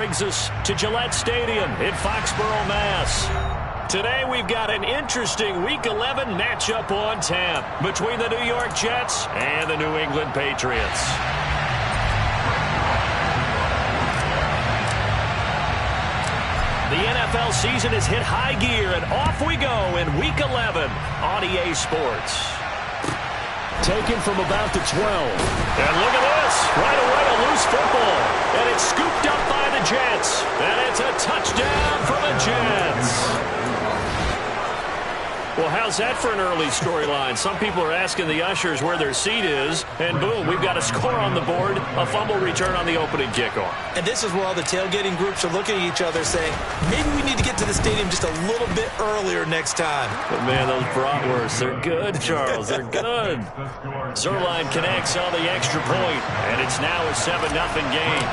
brings us to Gillette Stadium in Foxborough, Mass. Today we've got an interesting Week 11 matchup on tap between the New York Jets and the New England Patriots. The NFL season has hit high gear, and off we go in Week 11 on EA Sports. Taken from about the 12. And look at this. Right away, a loose football. And it's scooped up by the Jets. And it's a touchdown for the Jets. Well, how's that for an early storyline? Some people are asking the ushers where their seat is. And boom, we've got a score on the board. A fumble return on the opening kickoff. And this is where all the tailgating groups are looking at each other saying, maybe we need to get to the stadium just a little bit earlier next time. But man, those bratwursts, they're good, Charles. They're good. Zerline connects on the extra point, and it's now a 7-0 game.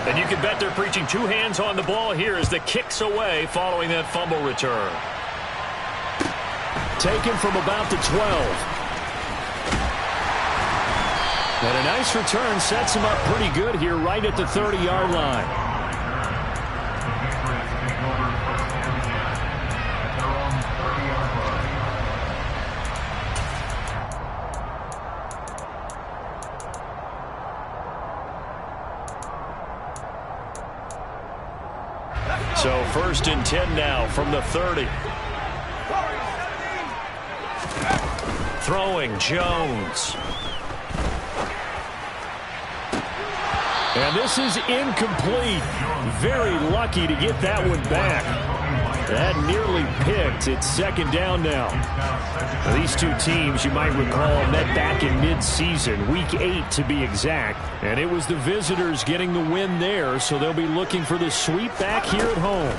And you can bet they're preaching two hands on the ball here as the kick's away following that fumble return. Taken from about the 12. And a nice return sets him up pretty good here right at the 30-yard line. So 1st and 10 now from the 30. Throwing Jones. And this is incomplete. Very lucky to get that one back. That nearly picked. It's 2nd down now. Now, these two teams, you might recall, met back in mid-season, Week 8 to be exact. And it was the visitors getting the win there, so they'll be looking for the sweep back here at home.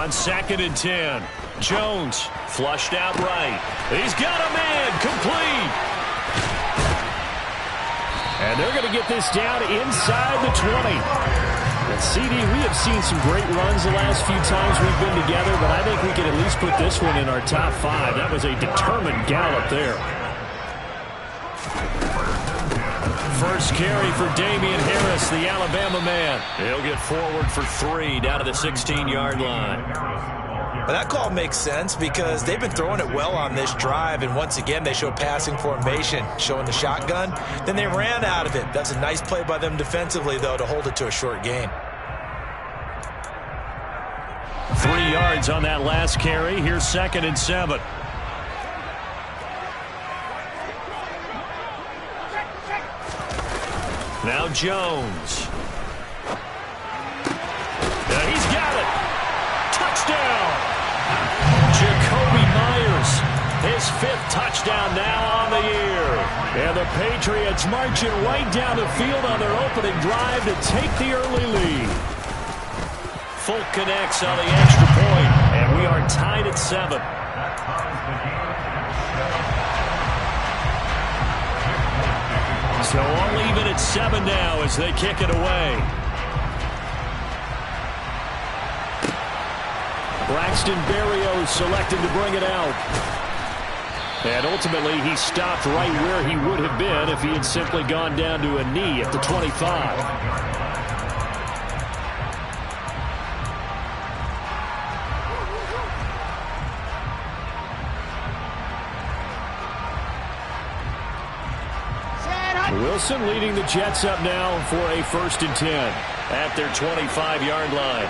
On 2nd and 10. Jones flushed out right. He's got a man complete. And they're going to get this down inside the 20. And CD, we have seen some great runs the last few times we've been together, but I think we can at least put this one in our top 5. That was a determined gallop there. First carry for Damian Harris, the Alabama man. He'll get forward for 3 down to the 16-yard line. But that call makes sense because they've been throwing it well on this drive, and once again they show passing formation, showing the shotgun. Then they ran out of it. That's a nice play by them defensively, though, to hold it to a short gain. 3 yards on that last carry. Here's 2nd and 7. Now Jones. Now he's got it. Touchdown. Jacoby Myers, his 5th touchdown now on the year. And the Patriots marching right down the field on their opening drive to take the early lead. Folk connects on the extra point, and we are tied at 7. So all even at 7 now as they kick it away. Braxton Berrios selected to bring it out. And ultimately, he stopped right where he would have been if he had simply gone down to a knee at the 25. Wilson leading the Jets up now for a 1st and 10 at their 25-yard line.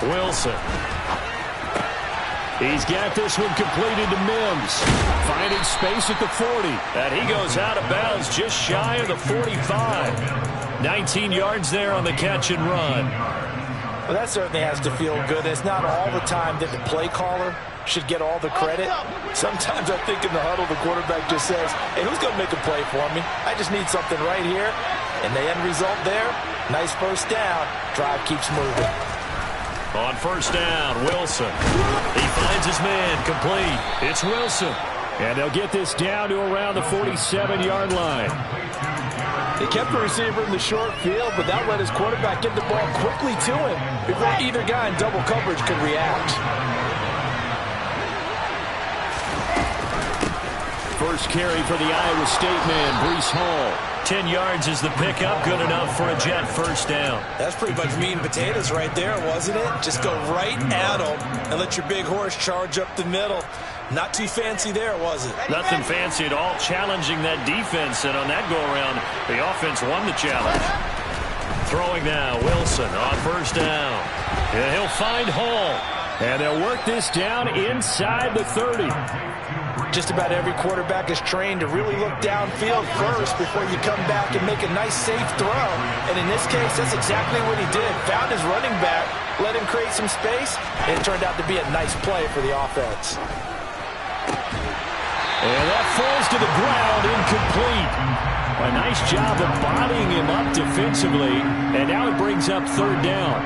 Wilson. He's got this one completed to Mims. Finding space at the 40. And he goes out of bounds just shy of the 45. 19 yards there on the catch and run. Well, that certainly has to feel good. It's not all the time that the play caller should get all the credit. Sometimes I think in the huddle, the quarterback just says, hey, who's going to make a play for me? I just need something right here. And the end result there, nice 1st down. Drive keeps moving. On 1st down, Wilson. He finds his man complete. It's Wilson. And they'll get this down to around the 47-yard line. He kept the receiver in the short field, but that let his quarterback get the ball quickly to him before either guy in double coverage could react. First carry for the Iowa State man, Breece Hall. 10 yards is the pickup, good enough for a Jet first down. That's pretty much meat and potatoes right there, wasn't it? Just go right at them and let your big horse charge up the middle. Not too fancy there, was it? Nothing fancy at all, challenging that defense, and on that go-around, the offense won the challenge. Throwing now, Wilson on first down. And he'll find Hall. And they'll work this down inside the 30. Just about every quarterback is trained to really look downfield first before you come back and make a nice, safe throw. And in this case, that's exactly what he did. Found his running back, let him create some space, and it turned out to be a nice play for the offense. And that falls to the ground, incomplete. A nice job of bodying him up defensively, and now it brings up third down.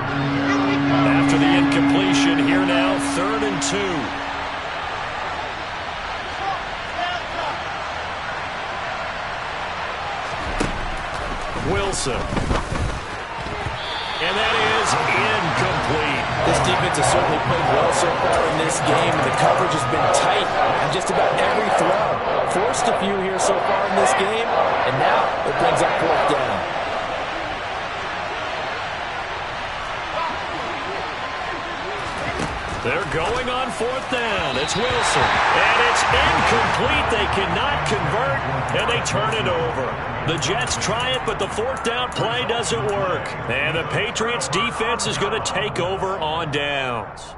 After the incompletion, here now, 3rd and 2. Wilson. And that is incomplete. This defense has certainly played well so far in this game, and the coverage has been tight on just about every throw. Forced a few here so far in this game, and now it brings up 4th down. They're going on 4th down. It's Wilson. And it's incomplete. They cannot convert, and they turn it over. The Jets try it, but the 4th down play doesn't work. And the Patriots defense is going to take over on downs.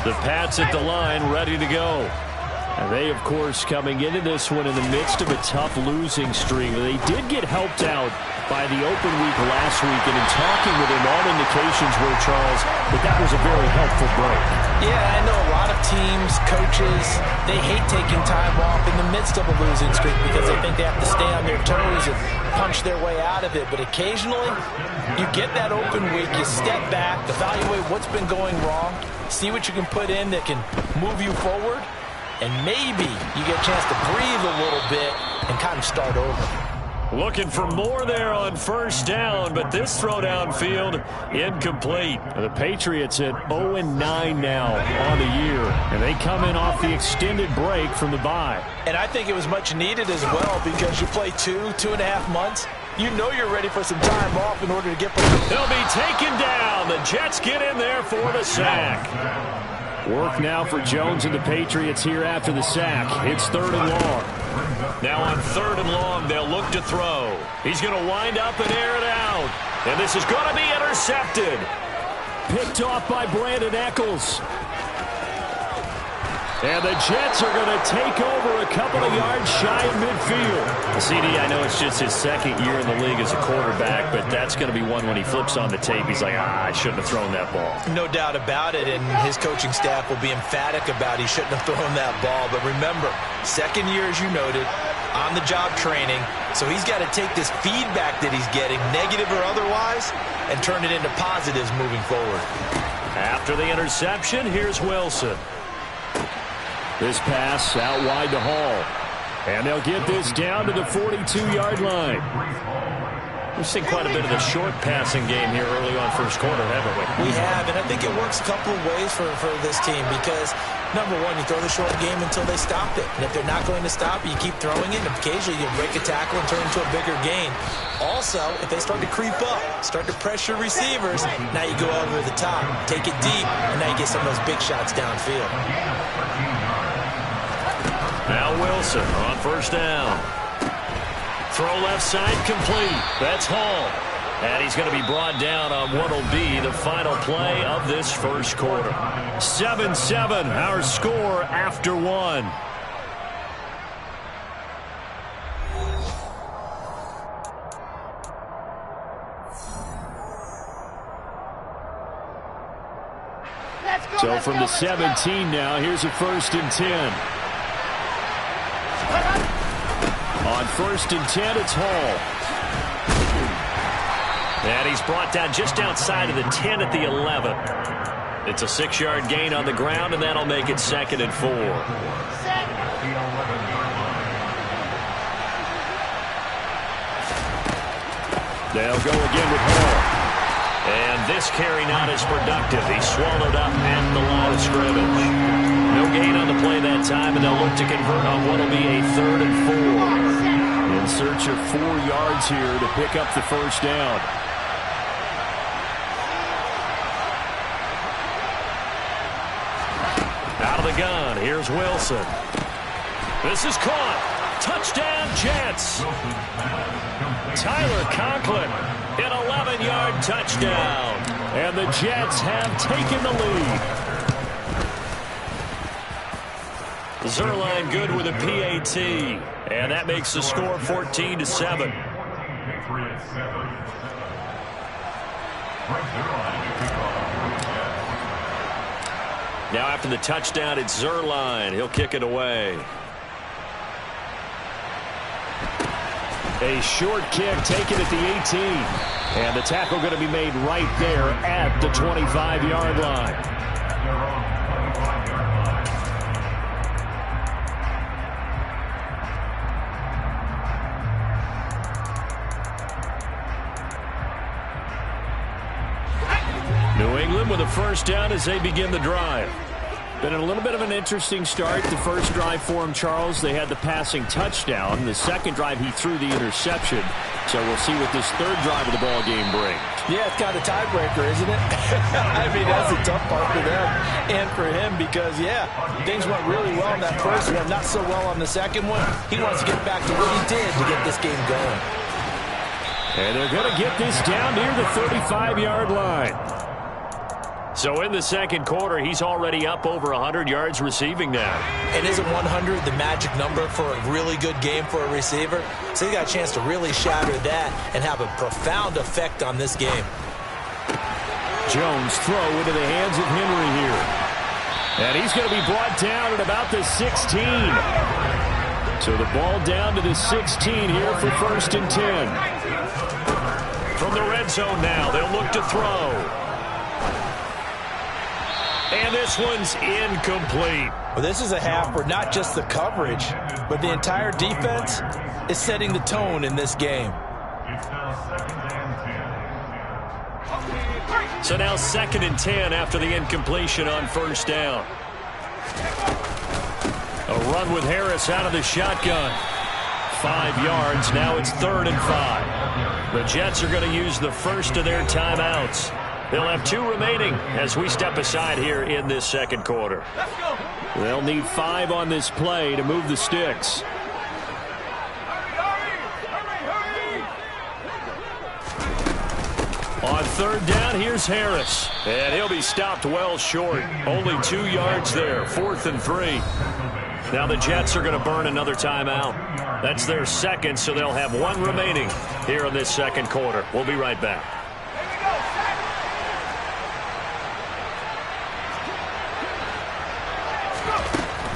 The Pats at the line, ready to go. And they, of course, coming into this one in the midst of a tough losing streak. They did get helped out by the open week last week, and in talking with him, all indications were, Charles, that was a very helpful break. Yeah, I know a lot of teams, coaches, they hate taking time off in the midst of a losing streak because they think they have to stay on their toes and punch their way out of it. But occasionally, you get that open week, you step back, evaluate what's been going wrong, see what you can put in that can move you forward, and maybe you get a chance to breathe a little bit and kind of start over. Looking for more there on first down, but this throw downfield incomplete. The Patriots at 0-9 now on the year, and they come in off the extended break from the bye. And I think it was much needed as well because you play 2.5 months. You know you're ready for some time off in order to get... They'll be taken down. The Jets get in there for the sack. Work now for Jones and the Patriots here after the sack. It's 3rd and long. Now on 3rd and long, they'll look to throw. He's going to wind up and air it out. And this is going to be intercepted. Picked off by Brandon Eccles. And the Jets are going to take over a couple of yards shy of midfield. CD, I know it's just his 2nd year in the league as a quarterback, but that's going to be one when he flips on the tape. He's like, I shouldn't have thrown that ball. No doubt about it, and his coaching staff will be emphatic about he shouldn't have thrown that ball. But remember, 2nd year, as you noted, on-the-job training. So he's got to take this feedback that he's getting, negative or otherwise, and turn it into positives moving forward. After the interception, here's Wilson. This pass out wide to Hall. And they'll get this down to the 42-yard line. We've seen quite a bit of the short passing game here early on first quarter, haven't we? We have, and I think it works a couple of ways for this team because, number one, you throw the short game until they stop it. And if they're not going to stop it, you keep throwing it, and occasionally you break a tackle and turn it into a bigger gain. Also, if they start to creep up, start to pressure receivers, now you go over the top, take it deep, and now you get some of those big shots downfield. Now Wilson on first down. Throw left side complete. That's Hall. And he's going to be brought down on what will be the final play of this first quarter. 7-7, our score after 1. So from the 17 now, here's a 1st and 10. On 1st and 10, it's Hall. And he's brought down just outside of the 10 at the 11. It's a 6-yard gain on the ground, and that'll make it 2nd and 4. They'll go again with Hall. And this carry not as productive. He swallowed up at the line of scrimmage. No gain on the play that time, and they'll look to convert on what will be a 3rd and 4. In search of 4 yards here to pick up the first down. Out of the gun, here's Wilson. This is caught. Touchdown, Jets. Tyler Conklin, an 11-yard touchdown. And the Jets have taken the lead. Zuerlein good with a PAT. And that makes the score 14-7. Now after the touchdown, it's Zuerlein. He'll kick it away. A short kick taken at the 18. And the tackle going to be made right there at the 25-yard line. New England with a first down as they begin the drive. Been a little bit of an interesting start. The first drive for him, Charles, they had the passing touchdown. The second drive, he threw the interception. So we'll see what this third drive of the ball game brings. Yeah, it's kind of a tiebreaker, isn't it? I mean, that's a tough part for them and for him because, yeah, things went really well in that first one, not so well on the second one. He wants to get back to what he did to get this game going. And they're going to get this down near the 35-yard line. So in the second quarter, he's already up over 100 yards receiving now. And isn't 100 the magic number for a really good game for a receiver? So he got a chance to really shatter that and have a profound effect on this game. Jones throw into the hands of Henry here. And he's going to be brought down at about the 16. So the ball down to the 16 here for 1st and 10. From the red zone now, they'll look to throw. And this one's incomplete. Well, this is a half where not just the coverage, but the entire defense is setting the tone in this game. So now 2nd and 10 after the incompletion on first down. A run with Harris out of the shotgun. 5 yards. Now it's 3rd and 5. The Jets are going to use the first of their timeouts. They'll have 2 remaining as we step aside here in this second quarter. They'll need 5 on this play to move the sticks. On 3rd down, here's Harris. And he'll be stopped well short. Only 2 yards there. 4th and 3. Now the Jets are going to burn another timeout. That's their second, so they'll have 1 remaining here in this second quarter. We'll be right back.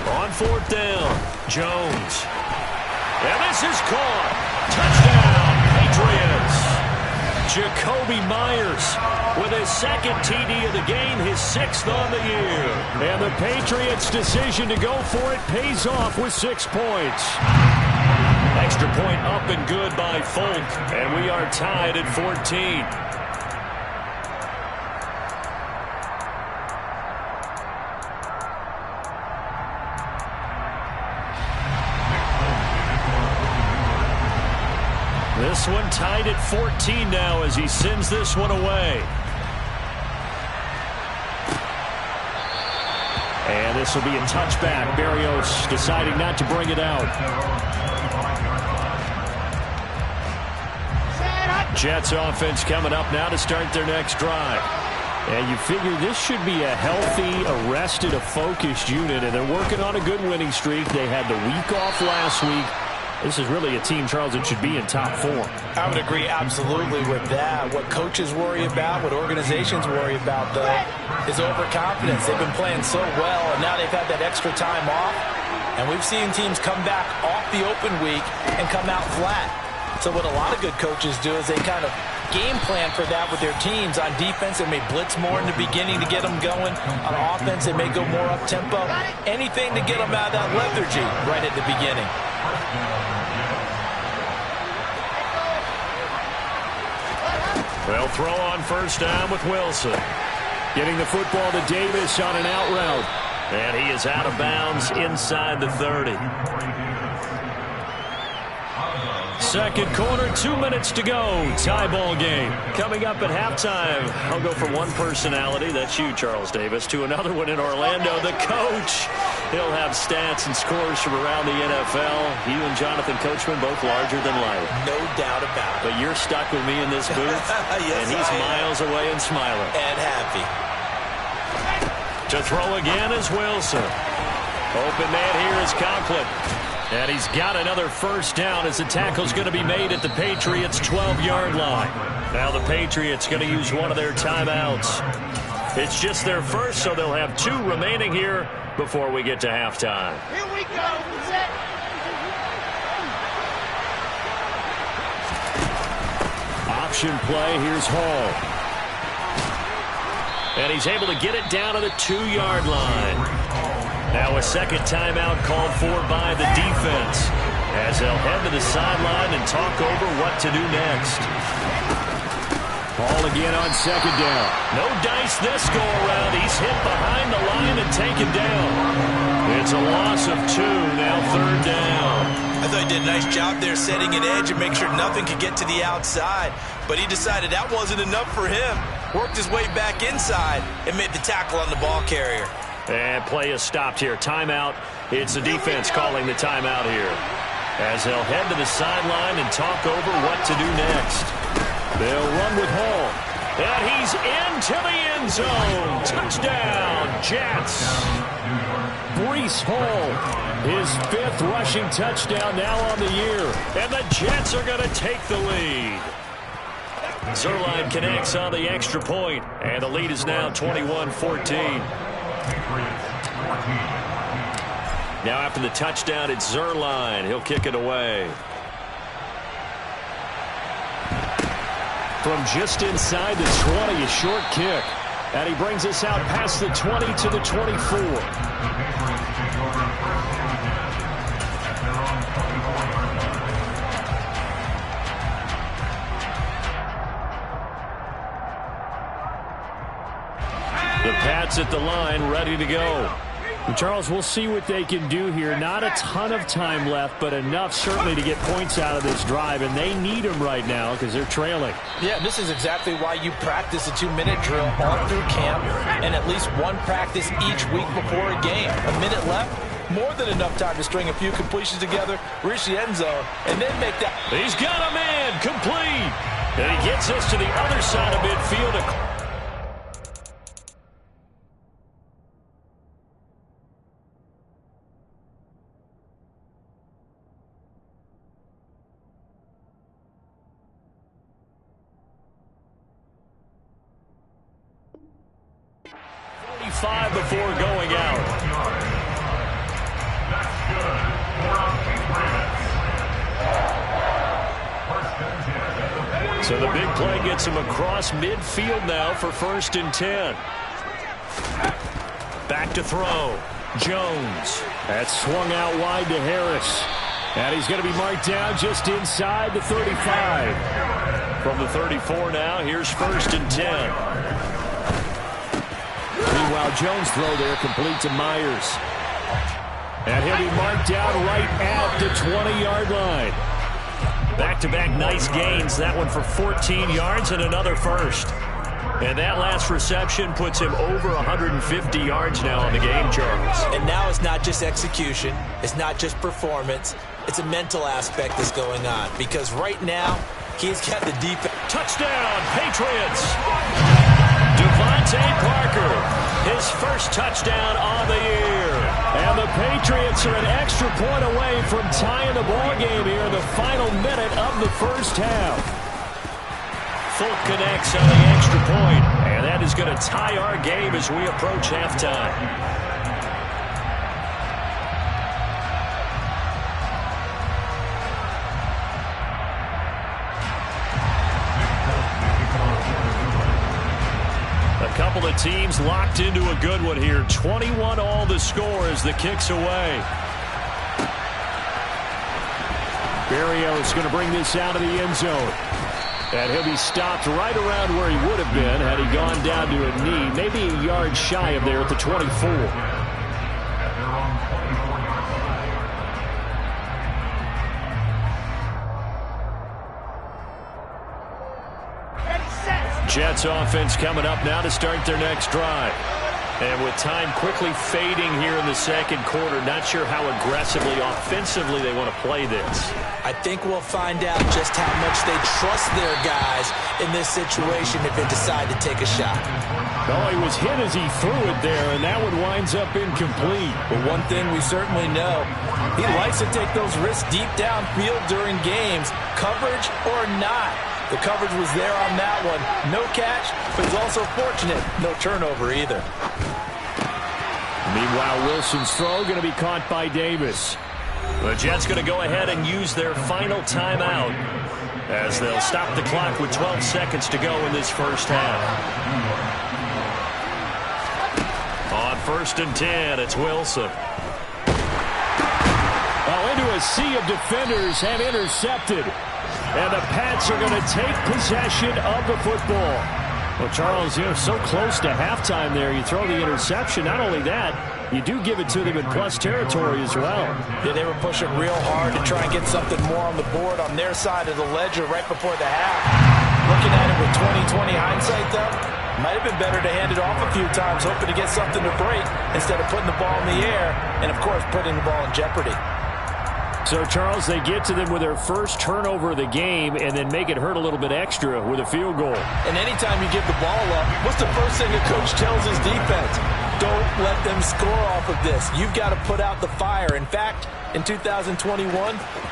On 4th down, Jones. And this is caught. Touchdown, Patriots. Jacoby Myers with his 2nd TD of the game, his 6th on the year. And the Patriots' decision to go for it pays off with 6 points. Extra point up and good by Folk, and we are tied at 14. This one tied at 14 now as he sends this one away. And this will be a touchback. Barrios deciding not to bring it out. Jets offense coming up now to start their next drive. And you figure this should be a healthy, arrested, a focused unit, and they're working on a good winning streak. They had the week off last week. This is really a team, Charles, that should be in top form. I would agree absolutely with that. What coaches worry about, what organizations worry about, though, is overconfidence. They've been playing so well, and now they've had that extra time off. And we've seen teams come back off the open week and come out flat. So what a lot of good coaches do is they kind of game plan for that with their teams. On defense, they may blitz more in the beginning to get them going. On offense, they may go more up-tempo. Anything to get them out of that lethargy right at the beginning. They'll throw on first down with Wilson. Getting the football to Davis on an out route. And he is out of bounds inside the 30. Second quarter, 2 minutes to go. Tie ball game. Coming up at halftime, I'll go from one personality, that's you, Charles Davis, to another one in Orlando, the coach. He'll have stats and scores from around the NFL. You and Jonathan Coachman both larger than life. No doubt about it. But you're stuck with me in this booth, yes, and he's miles away and smiling. And happy. To throw again is Wilson. Open man here is Conklin. And he's got another first down as the tackle's going to be made at the Patriots' 12-yard line. Now the Patriots going to use one of their timeouts. It's just their first, so they'll have 2 remaining here before we get to halftime. Here we go. Set. Option play. Here's Hall. And he's able to get it down to the 2-yard line. Now a second timeout called for by the defense as they'll head to the sideline and talk over what to do next. Ball again on second down. No dice this go around. He's hit behind the line and taken down. It's a loss of 2, now third down. I thought he did a nice job there setting an edge and make sure nothing could get to the outside. But he decided that wasn't enough for him. Worked his way back inside and made the tackle on the ball carrier. And play is stopped here. Timeout. It's the defense calling the timeout here as they'll head to the sideline and talk over what to do next. They'll run with Hall. And he's into the end zone. Touchdown, Jets. Breece Hall, his 5th rushing touchdown now on the year. And the Jets are going to take the lead. Zerline connects on the extra point, and the lead is now 21-14. Now after the touchdown, it's Zerline. He'll kick it away. From just inside the 20, a short kick. And he brings us out past the 20 to the 24. The Pats at the line, ready to go. Charles, we'll see what they can do here. Not a ton of time left, but enough certainly to get points out of this drive, and they need them right now because they're trailing. Yeah, this is exactly why you practice a 2-minute drill all through camp and at least one practice each week before a game. A minute left, more than enough time to string a few completions together, reach the end zone, and then make that. He's got a man, complete. And he gets us to the other side of midfield. Before going out. So the big play gets him across midfield now for 1st and 10. Back to throw. Jones. That's swung out wide to Harris. And he's going to be marked down just inside the 35. From the 34 now, here's 1st and 10. Meanwhile, Jones' throw there complete to Myers. And he'll be marked down right at the 20-yard line. Back-to-back nice gains. That one for 14 yards and another first. And that last reception puts him over 150 yards now on the game, Charles. And now it's not just execution. It's not just performance. It's a mental aspect that's going on. Because right now, he's got the defense. Touchdown, Patriots! Devontae Parker, his first touchdown on the year. And the Patriots are an extra point away from tying the ball game here in the final minute of the first half. Fulk connects on the extra point, and that is going to tie our game as we approach halftime. Couple of teams locked into a good one here. 21 all the score as the kick's away. Berrios going to bring this out of the end zone. And he'll be stopped right around where he would have been had he gone down to a knee, maybe a yard shy of there at the 24. Jets offense coming up now to start their next drive. And with time quickly fading here in the second quarter, not sure how aggressively, offensively they want to play this. I think we'll find out just how much they trust their guys in this situation if they decide to take a shot. Oh, he was hit as he threw it there, and that one winds up incomplete. But one thing we certainly know, he likes to take those risks deep downfield during games, coverage or not. The coverage was there on that one. No catch, but he's also fortunate. No turnover either. Meanwhile, Wilson's throw going to be caught by Davis. The Jets going to go ahead and use their final timeout as they'll stop the clock with 12 seconds to go in this first half. On 1st and 10, it's Wilson. Well, into a sea of defenders and intercepted. And the Pats are going to take possession of the football. Well, Charles, you're so close to halftime there. You throw the interception. Not only that, you do give it to them in plus territory as well. Yeah, they were pushing real hard to try and get something more on the board on their side of the ledger right before the half. Looking at it with 20/20 hindsight, though, might have been better to hand it off a few times, hoping to get something to break instead of putting the ball in the air and, of course, putting the ball in jeopardy. So, Charles, they get to them with their first turnover of the game and then make it hurt a little bit extra with a field goal. And anytime you give the ball up, what's the first thing a coach tells his defense? Don't let them score off of this. You've got to put out the fire. In fact, in 2021,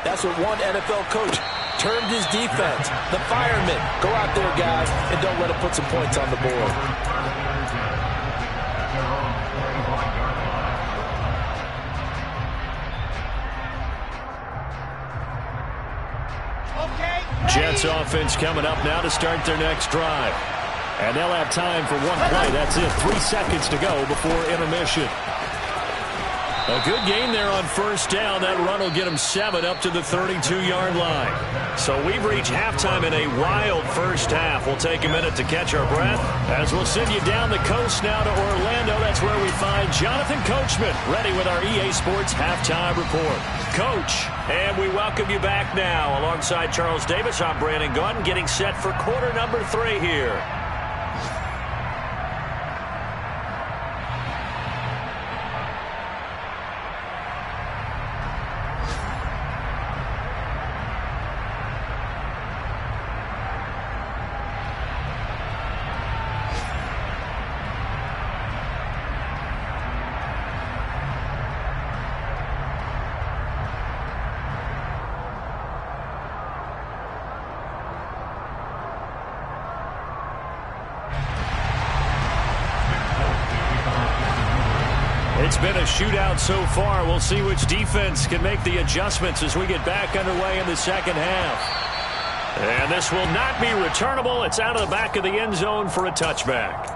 that's what one NFL coach termed his defense. The firemen. Go out there, guys, and don't let them put some points on the board. Jets offense coming up now to start their next drive. And they'll have time for one play. That's it. 3 seconds to go before intermission. A good game there on first down. That run will get them 7 up to the 32-yard line. So we've reached halftime in a wild first half. We'll take a minute to catch our breath as we'll send you down the coast now to Orlando. That's where we find Jonathan Coachman ready with our EA Sports Halftime Report. Coach, and we welcome you back now. Alongside Charles Davis, I'm Brandon Gaudin, getting set for quarter number 3 here. It's been a shootout so far. We'll see which defense can make the adjustments as we get back underway in the second half. And this will not be returnable. It's out of the back of the end zone for a touchback.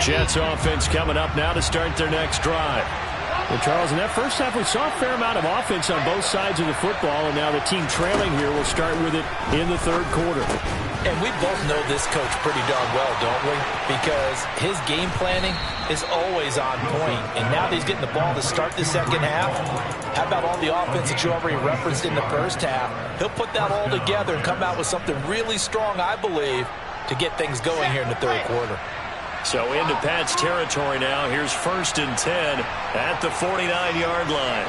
Jets offense coming up now to start their next drive. Well, Charles, in that first half, we saw a fair amount of offense on both sides of the football, and now the team trailing here will start with it in the third quarter. And we both know this coach pretty darn well, don't we? Because his game planning is always on point. And now that he's getting the ball to start the second half, how about all the offense that you already referenced in the first half? He'll put that all together and come out with something really strong, I believe, to get things going here in the third quarter. So into Pat's territory now. Here's 1st and 10 at the 49-yard line.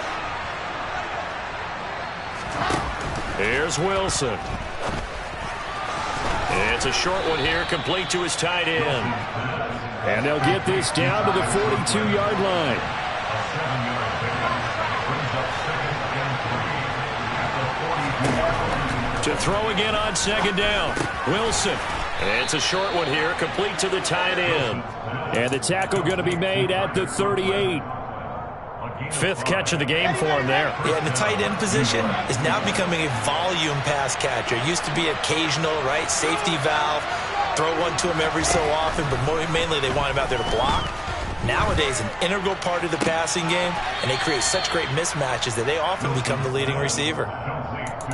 Here's Wilson. It's a short one here, complete to his tight end. And they'll get this down to the 42-yard line. To throw again on second down. Wilson. It's a short one here, complete to the tight end. And the tackle going to be made at the 38. 5th catch of the game for him there. Yeah, and the tight end position is now becoming a volume pass catcher. It used to be occasional, right, safety valve, throw one to him every so often, but mainly they want him out there to block. Nowadays, an integral part of the passing game, and they create such great mismatches that they often become the leading receiver.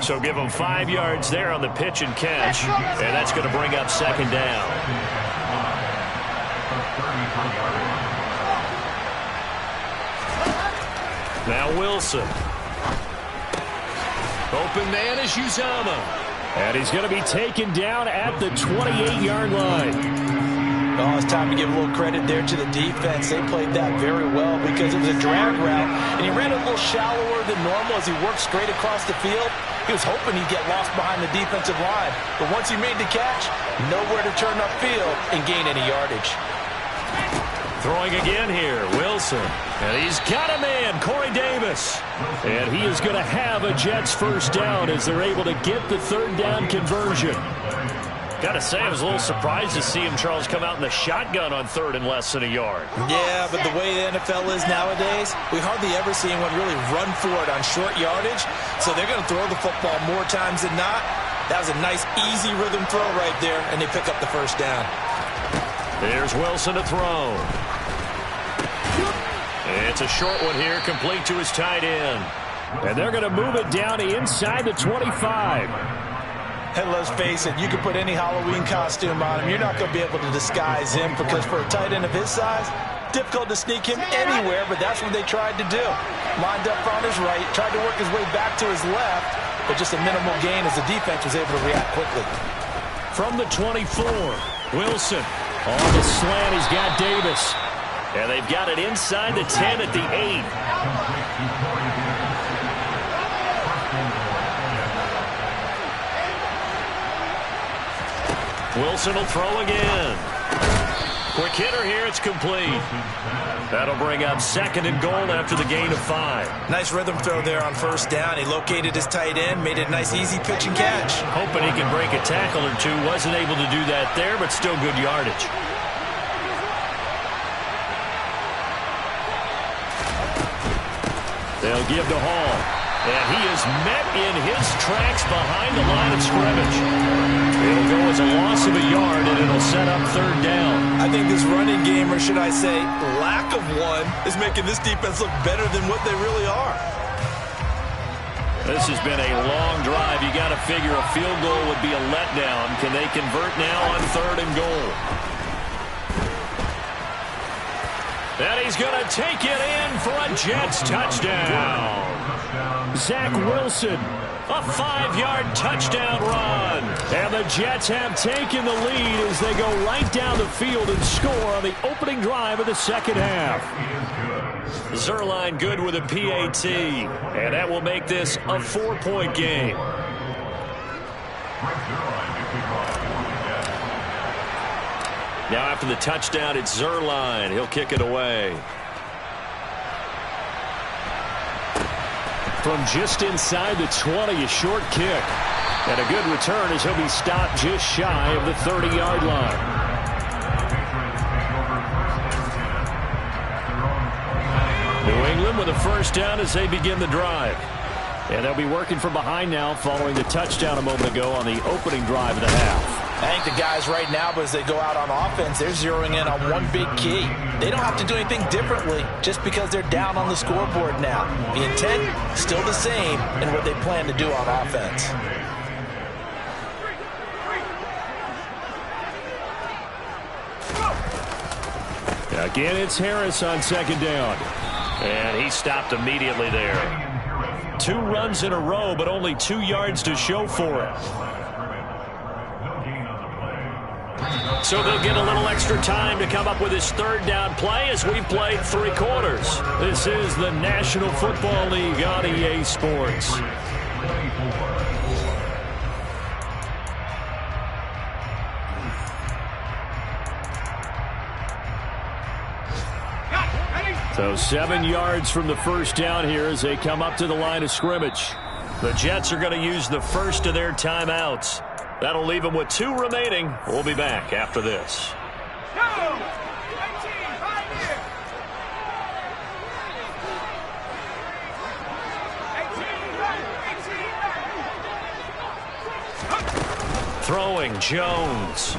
So give them 5 yards there on the pitch and catch, and that's going to bring up second down. Now Wilson. Open man is Uzama. And he's going to be taken down at the 28-yard line. Oh, it's time to give a little credit there to the defense. They played that very well because it was a drag route, and he ran a little shallower than normal as he worked straight across the field. He was hoping he'd get lost behind the defensive line, but once he made the catch, nowhere to turn upfield and gain any yardage. Throwing again here, Wilson. And he's got a man, Corey Davis. And he is going to have a Jets first down as they're able to get the third down conversion. Got to say, I was a little surprised to see him, Charles, come out in the shotgun on third and less than a yard. Yeah, but the way the NFL is nowadays, we hardly ever see anyone really run for it on short yardage. So they're going to throw the football more times than not. That was a nice, easy rhythm throw right there, and they pick up the first down. There's Wilson to throw. It's a short one here, complete to his tight end. And they're going to move it down inside the 25. And let's face it, you can put any Halloween costume on him. You're not going to be able to disguise him because for a tight end of his size, difficult to sneak him anywhere, but that's what they tried to do. Lined up on his right, tried to work his way back to his left, but just a minimal gain as the defense was able to react quickly. From the 24, Wilson. On the slant, he's got Davis. And they've got it inside the 10 at the 8. Wilson will throw again. Quick hitter here, it's complete. That'll bring up second and goal after the gain of 5. Nice rhythm throw there on first down. He located his tight end, made it a nice easy pitch and catch. Hoping he can break a tackle or two. Wasn't able to do that there, but still good yardage. They'll give to Hall. And he is met in his tracks behind the line of scrimmage. It'll go as a loss of a yard, and it'll set up third down. I think this running game, or should I say lack of one, is making this defense look better than what they really are. This has been a long drive. You got to figure a field goal would be a letdown. Can they convert now on third and goal? And he's going to take it in for a Jets touchdown. Zach Wilson, a 5-yard touchdown run. And the Jets have taken the lead as they go right down the field and score on the opening drive of the second half. Zerline good with a PAT, and that will make this a 4-point game. Now after the touchdown, it's Zerline. He'll kick it away. From just inside the 20, a short kick. And a good return as he'll be stopped just shy of the 30-yard line. New England with a first down as they begin the drive. And they'll be working from behind now following the touchdown a moment ago on the opening drive of the half. I think the guys right now, but as they go out on offense, they're zeroing in on one big key. They don't have to do anything differently just because they're down on the scoreboard now. The intent, still the same in what they plan to do on offense. Again, it's Harris on second down. And he stopped immediately there. 2 runs in a row, but only 2 yards to show for it. So they'll get a little extra time to come up with his third down play as we've played 3 quarters. This is the National Football League on EA Sports. So 7 yards from the first down here as they come up to the line of scrimmage. The Jets are going to use the first of their timeouts. That'll leave them with 2 remaining. We'll be back after this. Throwing, Jones.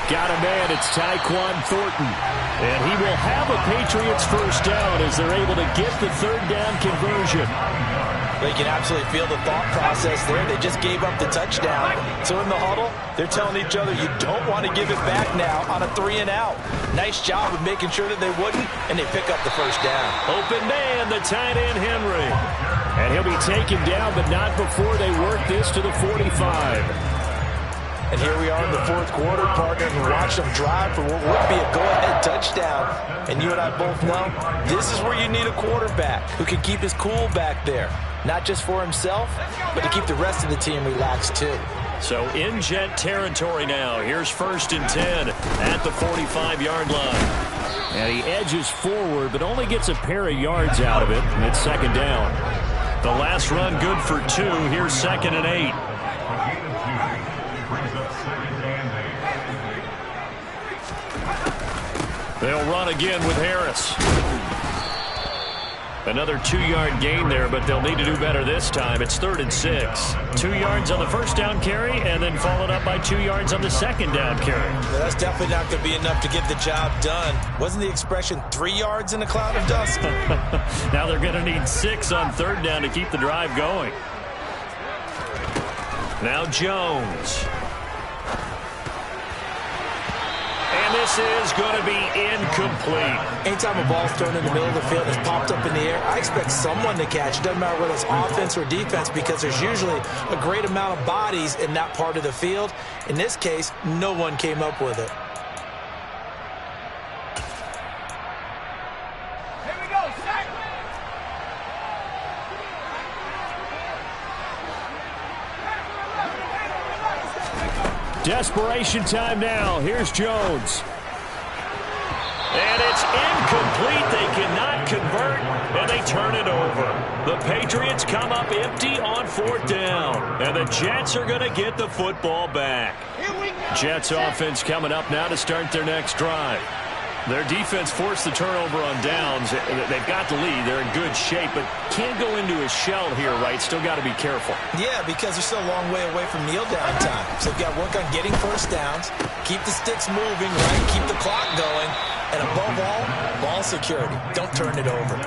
Got a man, it's Tyquan Thornton. And he will have a Patriots first down as they're able to get the third down conversion. They can absolutely feel the thought process there. They just gave up the touchdown. So in the huddle, they're telling each other, you don't want to give it back now on a 3-and-out. Nice job of making sure that they wouldn't, and they pick up the first down. Open man, the tight end Henry. And he'll be taken down, but not before they work this to the 45. And here we are in the fourth quarter, partner, and watch them drive for what would be a go-ahead touchdown. And you and I both know this is where you need a quarterback who can keep his cool back there. Not just for himself, but to keep the rest of the team relaxed too. So in Jet territory now. Here's 1st and 10 at the 45-yard line. And he edges forward, but only gets a pair of yards out of it, and it's 2nd down. The last run good for 2. Here's 2nd and 8. They'll run again with Harris. Another 2-yard gain there, but they'll need to do better this time. It's 3rd and 6. 2 yards on the first down carry, and then followed up by 2 yards on the second down carry. Well, that's definitely not going to be enough to get the job done. Wasn't the expression 3 yards in a cloud of dust? Now they're going to need 6 on 3rd down to keep the drive going. Now Jones. And this is going to be incomplete. Anytime a ball's thrown in the middle of the field, it's popped up in the air, I expect someone to catch. It doesn't matter whether it's offense or defense, because there's usually a great amount of bodies in that part of the field. In this case, no one came up with it. Here we go, sack. Desperation time now. Here's Jones. And it's incomplete. They cannot convert, and they turn it over. The Patriots come up empty on 4th down, and the Jets are going to get the football back. Jets offense coming up now to start their next drive. Their defense forced the turnover on downs. They've got the lead. They're in good shape, but can't go into a shell here, right? Still got to be careful. Yeah, because they're still a long way away from kneel down time. So they've got to work on getting first downs, keep the sticks moving, right? Keep the clock going, and above all, ball security. Don't turn it over.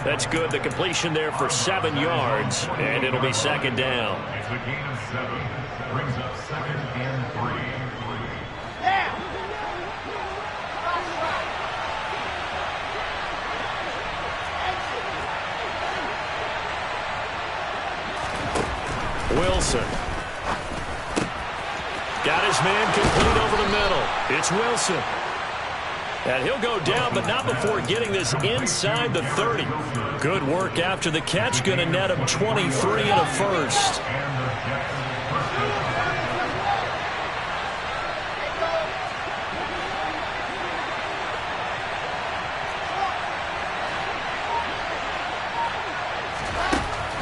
That's good. The completion there for 7 yards, and it'll be 2nd down. A gain of 7 brings up 2nd and 3. Wilson. Got his man complete over the middle. It's Wilson. And he'll go down, but not before getting this inside the 30. Good work after the catch. Going to net him 23 and a first.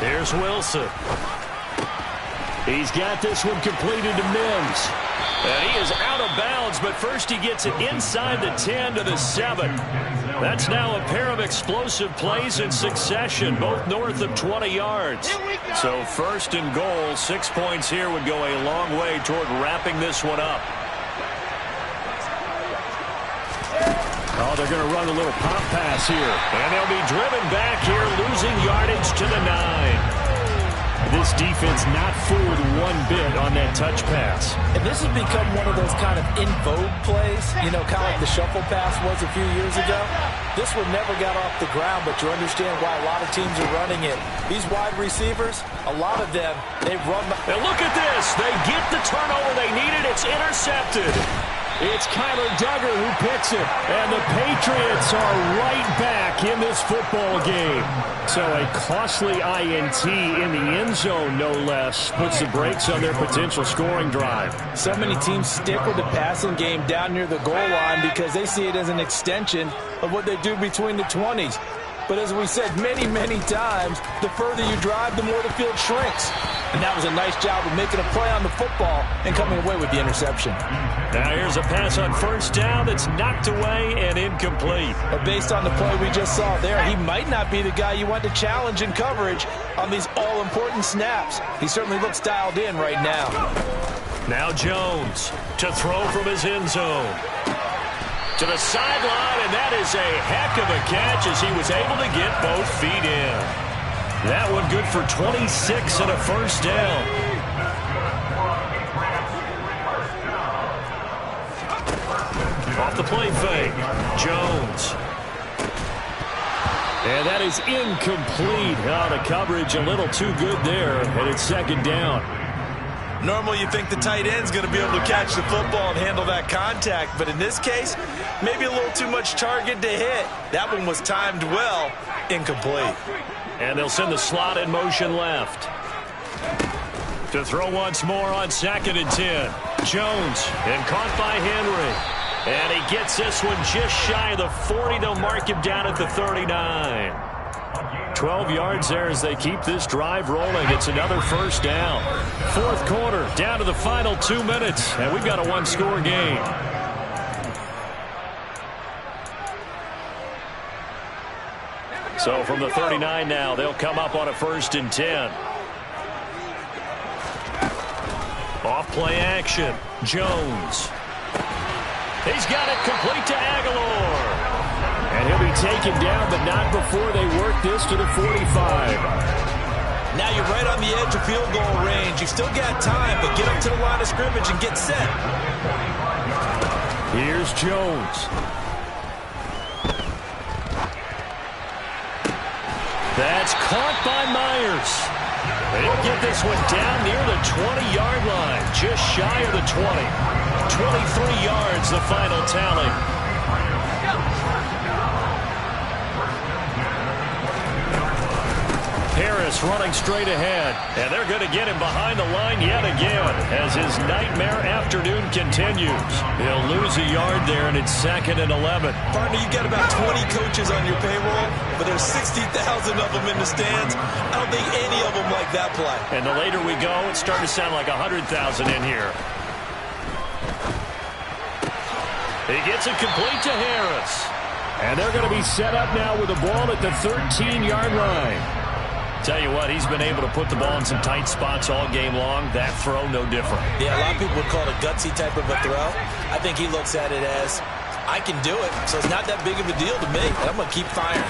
Here's Wilson. He's got this one completed to Mims. And he is out of bounds, but first he gets it inside the 10 to the 7. That's now a pair of explosive plays in succession, both north of 20 yards. So 1st and goal, 6 points here would go a long way toward wrapping this one up. Oh, they're going to run a little pop pass here. And they'll be driven back here, losing yardage to the 9. This defense not fooled one bit on that touch pass. And this has become one of those kind of in vogue plays, you know, kind of like the shuffle pass was a few years ago. This one never got off the ground, but you understand why a lot of teams are running it. These wide receivers, a lot of them, they run. And look at this. They get the turnover they needed. It's intercepted. It's Kyler Duggar who picks it. And the Patriots are right back in this football game. So a costly INT in the end zone, no less, puts the brakes on their potential scoring drive. So many teams stick with the passing game down near the goal line because they see it as an extension of what they do between the 20s. But as we said many, many times, the further you drive, the more the field shrinks. And that was a nice job of making a play on the football and coming away with the interception. Now here's a pass on 1st down that's knocked away and incomplete. But based on the play we just saw there, he might not be the guy you want to challenge in coverage on these all-important snaps. He certainly looks dialed in right now. Now Jones to throw from his end zone. To the sideline, and that is a heck of a catch as he was able to get both feet in. That one good for 26 and a first down. Off the play fake, Jones. And that is incomplete. Oh, the coverage a little too good there, and it's second down. Normally you think the tight end's going to be able to catch the football and handle that contact, but in this case, maybe a little too much target to hit. That one was timed well, incomplete. And they'll send the slot in motion left. To throw once more on 2nd and 10. Jones, and caught by Henry. And he gets this one just shy of the 40. They'll mark him down at the 39. 12 yards there as they keep this drive rolling. It's another first down. Fourth quarter, down to the final 2 minutes, and we've got a one-score game. So from the 39 now, they'll come up on a 1st and 10. Off play action, Jones. He's got it complete to Aguilar. And he'll be taken down, but not before they work this to the 45. Now you're right on the edge of field goal range. You've still got time, but get up to the line of scrimmage and get set. Here's Jones. That's caught by Myers. He'll get this one down near the 20-yard line, just shy of the 20. 23 yards, the final tally. Harris running straight ahead, and they're going to get him behind the line yet again as his nightmare afternoon continues. He'll lose a yard there, and it's 2nd and 11. Partner, you got about 20 coaches on your payroll, but there's 60,000 of them in the stands. I don't think any of them like that play. And the later we go, it's starting to sound like 100,000 in here. He gets it complete to Harris. And they're going to be set up now with the ball at the 13-yard line. Tell you what, he's been able to put the ball in some tight spots all game long. That throw, no different. Yeah, a lot of people would call it a gutsy type of a throw. I think he looks at it as, I can do it, so it's not that big of a deal to me. I'm going to keep firing.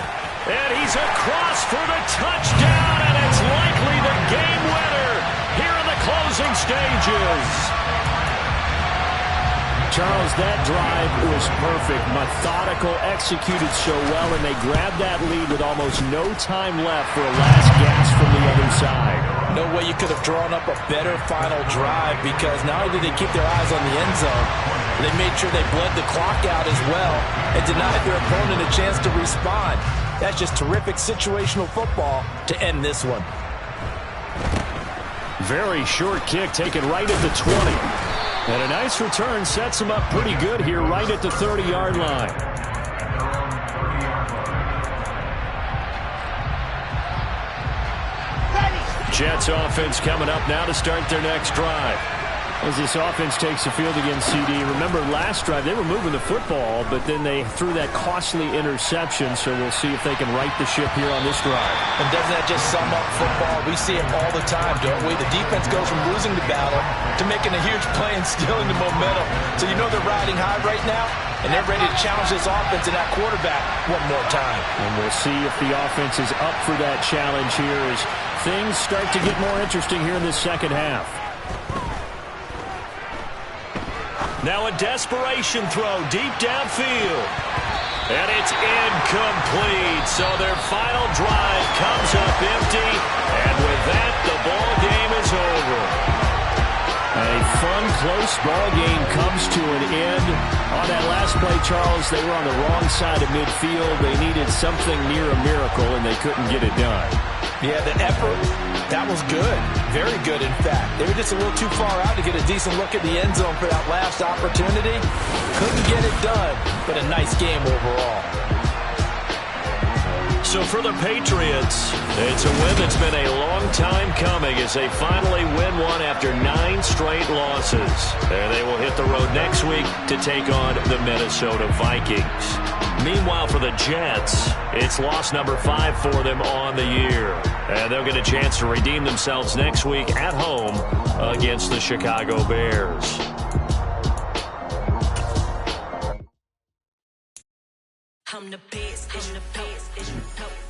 And he's across for the touchdown, and it's likely the game winner here in the closing stages. Charles, that drive was perfect. Methodical, executed so well, and they grabbed that lead with almost no time left for a last gasp from the other side. No way you could have drawn up a better final drive, because not only did they keep their eyes on the end zone, they made sure they bled the clock out as well and denied their opponent a chance to respond. That's just terrific situational football to end this one. Very short kick taken right at the 20. And a nice return sets him up pretty good here right at the 30-yard line. Jets offense coming up now to start their next drive. As this offense takes the field against CD, remember last drive they were moving the football, but then they threw that costly interception, so we'll see if they can right the ship here on this drive. And doesn't that just sum up football? We see it all the time, don't we? The defense goes from losing the battle to making a huge play and stealing the momentum. So you know they're riding high right now, and they're ready to challenge this offense and that quarterback one more time. And we'll see if the offense is up for that challenge here as things start to get more interesting here in this second half. Now a desperation throw deep downfield. And it's incomplete. So their final drive comes up empty. And with that, the ball game is over. A fun, close ball game comes to an end. On that last play, Charles, they were on the wrong side of midfield. They needed something near a miracle, and they couldn't get it done. Yeah, the effort, that was good. Very good, in fact. They were just a little too far out to get a decent look at the end zone for that last opportunity. Couldn't get it done, but a nice game overall. So for the Patriots, it's a win that's been a long time coming as they finally win one after 9 straight losses. And they will hit the road next week to take on the Minnesota Vikings. Meanwhile, for the Jets, it's loss number 5 for them on the year. And they'll get a chance to redeem themselves next week at home against the Chicago Bears. from the past.